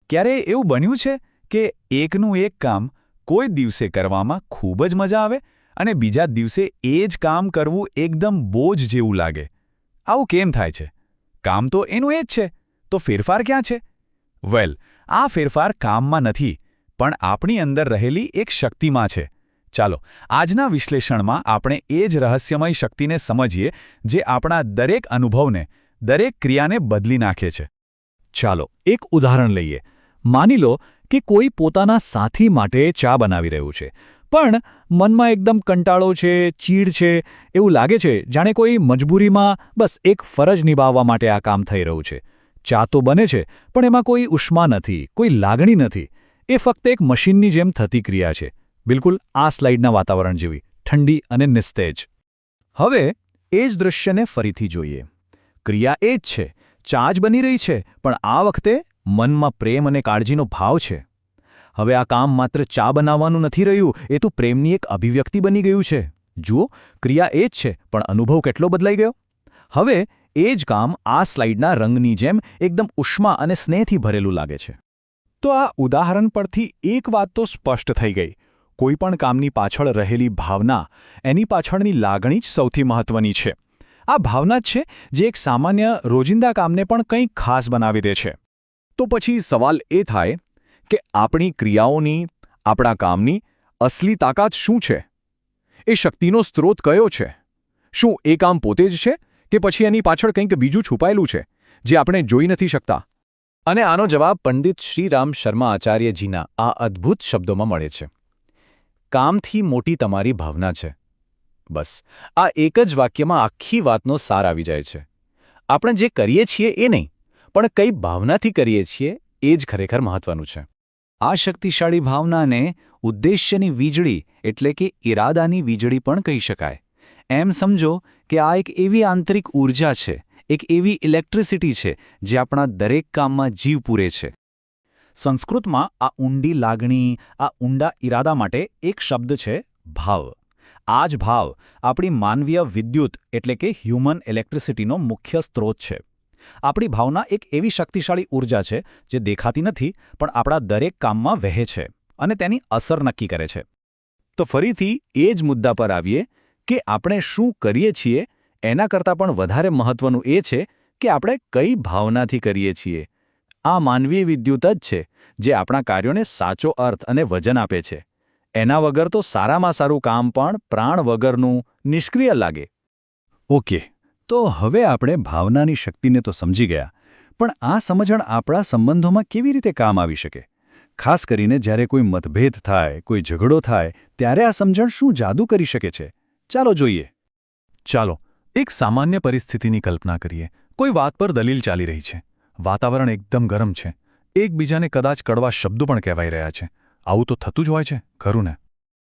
ક્યારે એવું બન્યું છે કે એકનું એક કામ કોઈ દિવસે કરવામાં ખૂબ જ મજા આવે અને બીજા દિવસે એ જ કામ કરવું એકદમ બોજ જેવું લાગે? આવું કેમ થાય છે? કામ તો એનું એ જ છે, તો ફેરફાર ક્યાં છે? વેલ, આ ફેરફાર કામમાં નથી, પણ આપણી અંદર રહેલી એક શક્તિમાં છે. ચાલો, આજના વિશ્લેષણમાં આપણે એ જ રહસ્યમય શક્તિને સમજીએ જે આપણા દરેક અનુભવને, દરેક ક્રિયાને બદલી નાખે છે. ચાલો એક ઉદાહરણ લઈએ. માની લો કે કોઈ પોતાના સાથી માટે ચા બનાવી રહ્યું છે, પણ મનમાં એકદમ કંટાળો છે, ચીડ છે, એવું લાગે છે જાણે કોઈ મજબૂરીમાં બસ એક ફરજ નિભાવવા માટે આ કામ થઈ રહ્યું છે. ચા તો બને છે, પણ એમાં કોઈ ઉષ્મા નથી, કોઈ લાગણી નથી. એ ફક્ત એક મશીનની જેમ થતી ક્રિયા છે, બિલકુલ આ સ્લાઇડના વાતાવરણ જેવી, ઠંડી અને નિસ્તેજ. હવે એ જ દૃશ્યને ફરીથી જોઈએ. ક્રિયા એ જ છે, ચા જ બની રહી છે, પણ આ વખતે મનમાં પ્રેમ અને કાળજીનો ભાવ છે. હવે આ કામ માત્ર ચા બનાવવાનું નથી રહ્યું, એ તો પ્રેમની એક અભિવ્યક્તિ બની ગયું છે. જુઓ, ક્રિયા એ જ છે, પણ અનુભવ કેટલો બદલાઈ ગયો. હવે એ જ કામ આ સ્લાઇડના રંગની જેમ એકદમ ઉષ્મા અને સ્નેહથી ભરેલું લાગે છે. તો આ ઉદાહરણ પરથી એક વાત તો સ્પષ્ટ થઈ ગઈ. કોઈ પણ કામની પાછળ રહેલી ભાવના, એની પાછળની લાગણી જ સૌથી મહત્વની છે. આ ભાવના જ છે જે એક સામાન્ય રોજિંદા કામને પણ કંઈક ખાસ બનાવી દે છે. તો પછી સવાલ એ થાય કે આપણી ક્રિયાઓની, આપણા કામની અસલી તાકાત શું છે? એ શક્તિનો સ્ત્રોત કયો છે? શું એ કામ પોતે જ છે કે પછી એની પાછળ કંઈક બીજું છુપાયેલું છે જે આપણે જોઈ નથી શકતા? અને આનો જવાબ પંડિત શ્રીરામ શર્મા આચાર્યજીના આ અદ્ભુત શબ્દોમાં મળે છે. કામથી મોટી તમારી ભાવના છે. બસ આ એક જ વાક્યમાં આખી વાતનો સાર આવી જાય છે. આપણે જે કરીએ છીએ એ નહીં, પણ કઈ ભાવનાથી કરીએ છીએ એ જ ખરેખર મહત્વનું છે. આ શક્તિશાળી ભાવનાને ઉદ્દેશ્યની વીજળી એટલે કે ઇરાદાની વીજળી પણ કહી શકાય. એમ સમજો કે આ એક એવી આંતરિક ઊર્જા છે, એક એવી ઇલેક્ટ્રિસિટી છે જે આપણા દરેક કામમાં જીવ પૂરે છે. સંસ્કૃતમાં આ ઊંડી લાગણી, આ ઊંડા ઇરાદા માટે એક શબ્દ છે ભાવ. આ જ ભાવ આપણી માનવીય વિદ્યુત એટલે કે હ્યુમન ઇલેક્ટ્રિસિટીનો મુખ્ય સ્ત્રોત છે. આપણી ભાવના એક એવી શક્તિશાળી ઊર્જા છે જે દેખાતી નથી પણ આપણા દરેક કામમાં વહે છે અને તેની અસર નક્કી કરે છે. તો ફરીથી એ જ મુદ્દા પર આવીએ કે આપણે શું કરીએ છીએ એના કરતાં પણ વધારે મહત્વનું એ છે કે આપણે કઈ ભાવનાથી કરીએ છીએ. આ માનવીય વિદ્યુત જ છે જે આપણા કાર્યોને સાચો અર્થ અને વજન આપે છે. એના વગર તો સારામાં સારું કામ પણ પ્રાણ વગરનું, નિષ્ક્રિય લાગે. ઓકે, તો હવે આપણે ભાવનાની શક્તિને તો સમજી ગયા, પણ આ સમજણ આપણા સંબંધોમાં કેવી રીતે કામ આવી શકે? ખાસ કરીને જ્યારે કોઈ મતભેદ થાય, કોઈ ઝઘડો થાય, ત્યારે આ સમજણ શું જાદુ કરી શકે છે? ચાલો જોઈએ. ચાલો એક સામાન્ય પરિસ્થિતિની કલ્પના કરીએ. કોઈ વાત પર દલીલ ચાલી રહી છે. વાતાવરણ એકદમ ગરમ છે. એકબીજાને કદાચ કડવા શબ્દો પણ કહેવાઈ રહ્યા છે. આવું તો થતું જ હોય છે, ખરું ને?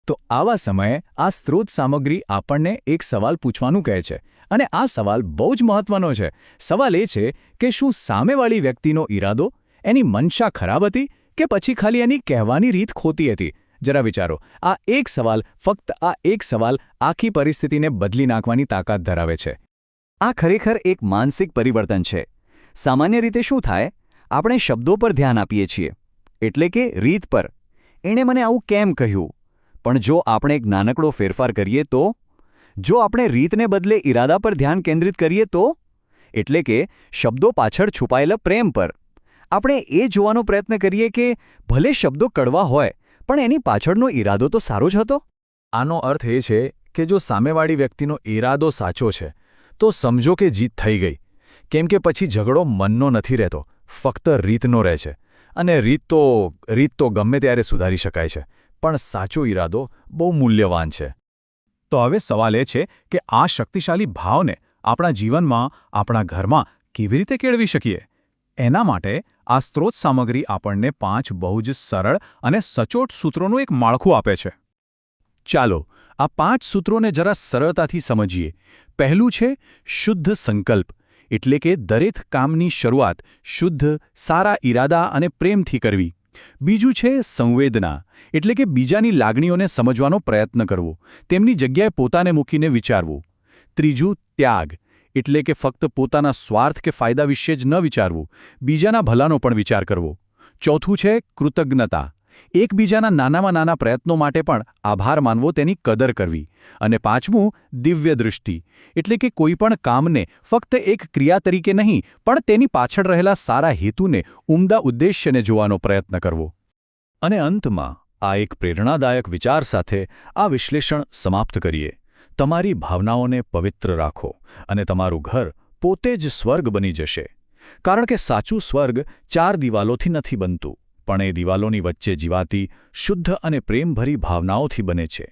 તો આવા સમયે આ સ્ત્રોત સામગ્રી આપણને એક સવાલ પૂછવાનું કહે છે, અને આ સવાલ બહુ જ મહત્વનો છે. સવાલ એ છે કે શું સામેવાળી વ્યક્તિનો ઈરાદો, એની મનશા ખરાબ હતી કે પછી ખાલી એની કહેવાની રીત ખોટી હતી? જરા વિચારો. આ એક સવાલ, ફક્ત આ એક સવાલ આખી પરિસ્થિતિને બદલી નાખવાની તાકાત ધરાવે છે. આ ખરેખર એક માનસિક પરિવર્તન છે. સામાન્ય રીતે શું થાય? આપણે શબ્દો પર ધ્યાન આપીએ છીએ, એટલે કે રીત પર. એણે મને આવું કેમ કહ્યું? પણ જો આપણે એક નાનકડો ફેરફાર કરીએ તો? જો આપણે રીતને બદલે ઈરાદા પર ધ્યાન કેન્દ્રિત કરીએ તો? એટલે કે શબ્દો પાછળ છુપાયેલા પ્રેમ પર. આપણે એ જોવાનો પ્રયત્ન કરીએ કે ભલે શબ્દો કડવા હોય, પણ એની પાછળનો ઈરાદો તો સારો જ હતો. આનો અર્થ એ છે કે જો સામેવાળી વ્યક્તિનો ઈરાદો સાચો છે, તો સમજો કે જીત થઈ ગઈ. કેમ કે પછી ઝઘડો મનનો નથી રહેતો, ફક્ત રીતનો રહે છે. અને રીત તો ગમે ત્યારે સુધારી શકાય છે, પણ સાચો ઈરાદો બહુ મૂલ્યવાન છે. તો હવે સવાલ એ છે કે આ શક્તિશાળી ભાવને આપણા જીવનમાં, આપણા ઘરમાં કેવી રીતે કેળવી શકીએ? એના માટે આ સ્ત્રોત સામગ્રી આપણને 5 બહુ જ સરળ અને સચોટ સૂત્રોનું એક માળખું આપે છે. ચાલો આ 5 સૂત્રોને જરા સરળતાથી સમજીએ. પહેલું છે શુદ્ધ સંકલ્પ, એટલે કે દરેક કામની શરૂઆત શુદ્ધ, સારા ઈરાદા અને પ્રેમથી કરવી. બીજું છે સંવેદના, એટલે કે બીજાની લાગણીઓને સમજવાનો પ્રયત્ન કરવો, તેમની જગ્યાએ પોતાને મૂકીને વિચારવું. ત્રીજું ત્યાગ, એટલે કે ફક્ત પોતાના સ્વાર્થ કે ફાયદા વિશે જ ન વિચારવું, બીજાના ભલાનો પણ વિચાર કરવો. ચોથું છે કૃતજ્ઞતા. એકબીજાના નાનામાં નાના પ્રયત્નો માટે પણ આભાર માનવો, તેની કદર કરવી. અને પાંચમું દિવ્ય દૃષ્ટિ, એટલે કે કોઈ પણ કામને ફક્ત એક ક્રિયા તરીકે નહીં, પણ તેની પાછળ રહેલા સારા હેતુને, ઉમદા ઉદ્દેશ્યને જોવાનો પ્રયત્ન કરવો. અને અંતમાં આ એક પ્રેરણાદાયક વિચાર સાથે આ વિશ્લેષણ સમાપ્ત કરીએ. તમારી ભાવનાઓને પવિત્ર રાખો અને તમારું ઘર પોતે જ સ્વર્ગ બની જશે. કારણ કે સાચું સ્વર્ગ 4 દિવાલોથી નથી બનતું, પણ એ દિવાલોની વચ્ચે જીવાતી શુદ્ધ અને પ્રેમભરી ભાવનાઓથી બને છે.